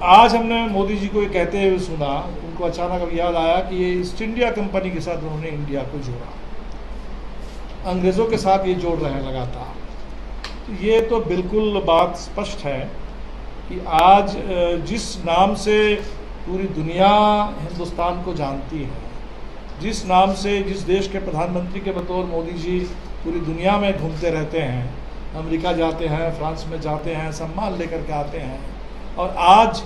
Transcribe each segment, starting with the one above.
आज हमने मोदी जी को ये कहते हुए सुना, उनको अचानक अब याद आया कि ये ईस्ट इंडिया कंपनी के साथ उन्होंने इंडिया को जोड़ा, अंग्रेज़ों के साथ ये जोड़ रहे हैं लगातार। तो ये तो बिल्कुल बात स्पष्ट है कि आज जिस नाम से पूरी दुनिया हिंदुस्तान को जानती है, जिस नाम से जिस देश के प्रधानमंत्री के बतौर मोदी जी पूरी दुनिया में घूमते रहते हैं, अमेरिका जाते हैं, फ्रांस में जाते हैं, सम्मान लेकर के आते हैं, और आज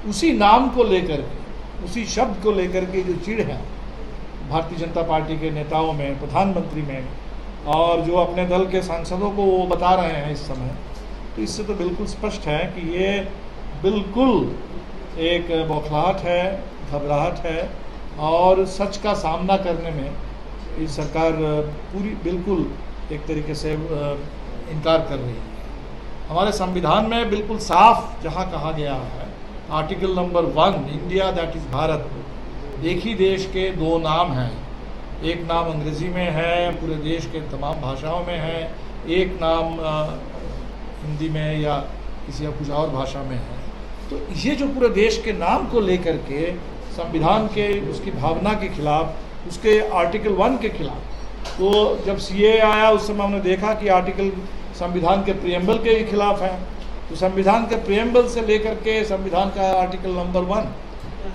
उसी नाम को लेकर के, उसी शब्द को लेकर के जो चिढ़ है भारतीय जनता पार्टी के नेताओं में, प्रधानमंत्री में, और जो अपने दल के सांसदों को वो बता रहे हैं इस समय, तो इससे तो बिल्कुल स्पष्ट है कि ये बिल्कुल एक बौखलाहट है, घबराहट है, और सच का सामना करने में ये सरकार पूरी बिल्कुल एक तरीके से इनकार कर रही है। हमारे संविधान में बिल्कुल साफ जहाँ कहा गया है, article number 1, India that is Bharat, एक ही देश के दो नाम हैं, एक नाम अंग्रेज़ी में है, पूरे देश के तमाम भाषाओं में है, एक नाम हिंदी में या किसी कुछ और भाषा में है। तो ये जो पूरे देश के नाम को लेकर के संविधान के उसकी भावना के खिलाफ, उसके आर्टिकल 1 के खिलाफ, तो जब सीए आया उस समय हमने देखा कि आर्टिकल संविधान के प्रियम्बल के खिलाफ है। तो संविधान के प्रियम्बल से लेकर के संविधान का आर्टिकल नंबर 1,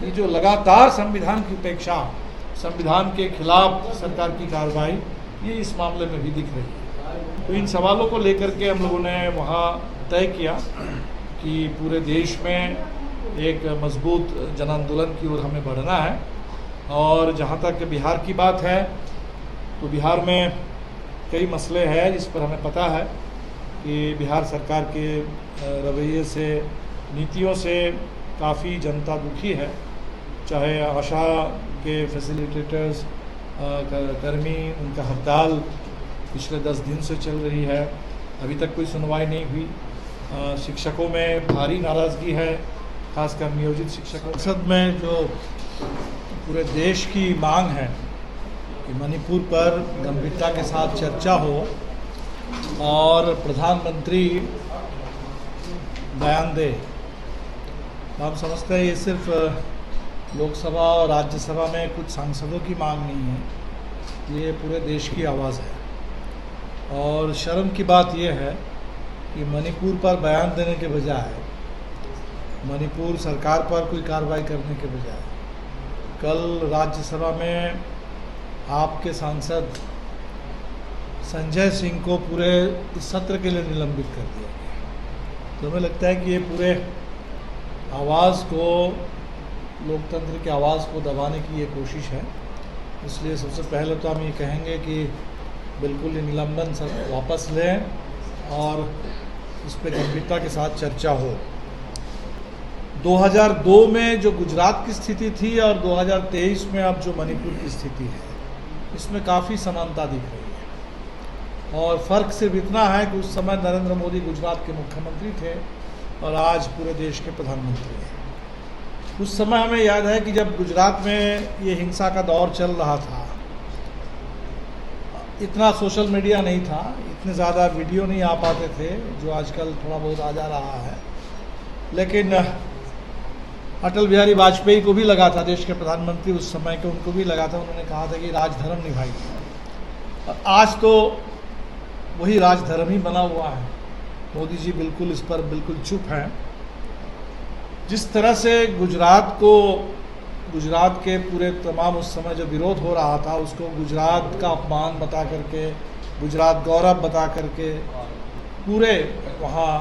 ये जो लगातार संविधान की उपेक्षा, संविधान के खिलाफ सरकार की कार्रवाई, ये इस मामले में भी दिख रही है। तो इन सवालों को लेकर के हम लोगों ने वहाँ तय किया कि पूरे देश में एक मजबूत जन आंदोलन की ओर हमें बढ़ना है। और जहाँ तक बिहार की बात है, तो बिहार में कई मसले हैं जिस पर हमें पता है कि बिहार सरकार के रवैये से, नीतियों से काफ़ी जनता दुखी है। चाहे आशा के फैसिलिटेटर्स कर्मी, उनका हड़ताल पिछले 10 दिन से चल रही है, अभी तक कोई सुनवाई नहीं हुई। शिक्षकों में भारी नाराज़गी है, खासकर नियोजित शिक्षकों। संसद में जो पूरे देश की मांग है कि मणिपुर पर गंभीरता के साथ चर्चा हो और प्रधानमंत्री बयान दे, तो हम समझते हैं ये सिर्फ लोकसभा और राज्यसभा में कुछ सांसदों की मांग नहीं है, ये पूरे देश की आवाज़ है। और शर्म की बात यह है कि मणिपुर पर बयान देने के बजाय, मणिपुर सरकार पर कोई कार्रवाई करने के बजाय, कल राज्यसभा में आपके सांसद संजय सिंह को पूरे इस सत्र के लिए निलंबित कर दिया गया। तो हमें लगता है कि ये पूरे आवाज़ को, लोकतंत्र की आवाज़ को दबाने की ये कोशिश है। इसलिए सबसे पहले तो हम ये कहेंगे कि बिल्कुल ये निलंबन वापस लें और उस पर गंभीरता के साथ चर्चा हो। 2002 में जो गुजरात की स्थिति थी और 2023 में अब जो मणिपुर की स्थिति है, इसमें काफ़ी समानता दिख रही है। और फ़र्क सिर्फ इतना है कि उस समय नरेंद्र मोदी गुजरात के मुख्यमंत्री थे और आज पूरे देश के प्रधानमंत्री हैं। उस समय हमें याद है कि जब गुजरात में ये हिंसा का दौर चल रहा था, इतना सोशल मीडिया नहीं था, इतने ज़्यादा वीडियो नहीं आ पाते थे जो आजकल थोड़ा बहुत आ जा रहा है, लेकिन अटल बिहारी वाजपेयी को भी लगा था, देश के प्रधानमंत्री उस समय के, उनको भी लगा था, उन्होंने कहा था कि राजधर्म निभाइए। और आज तो वही राजधर्म ही बना हुआ है। मोदी जी बिल्कुल इस पर बिल्कुल चुप हैं। जिस तरह से गुजरात के पूरे तमाम उस समय जो विरोध हो रहा था, उसको गुजरात का अपमान बता करके, गुजरात गौरव बता करके पूरे वहाँ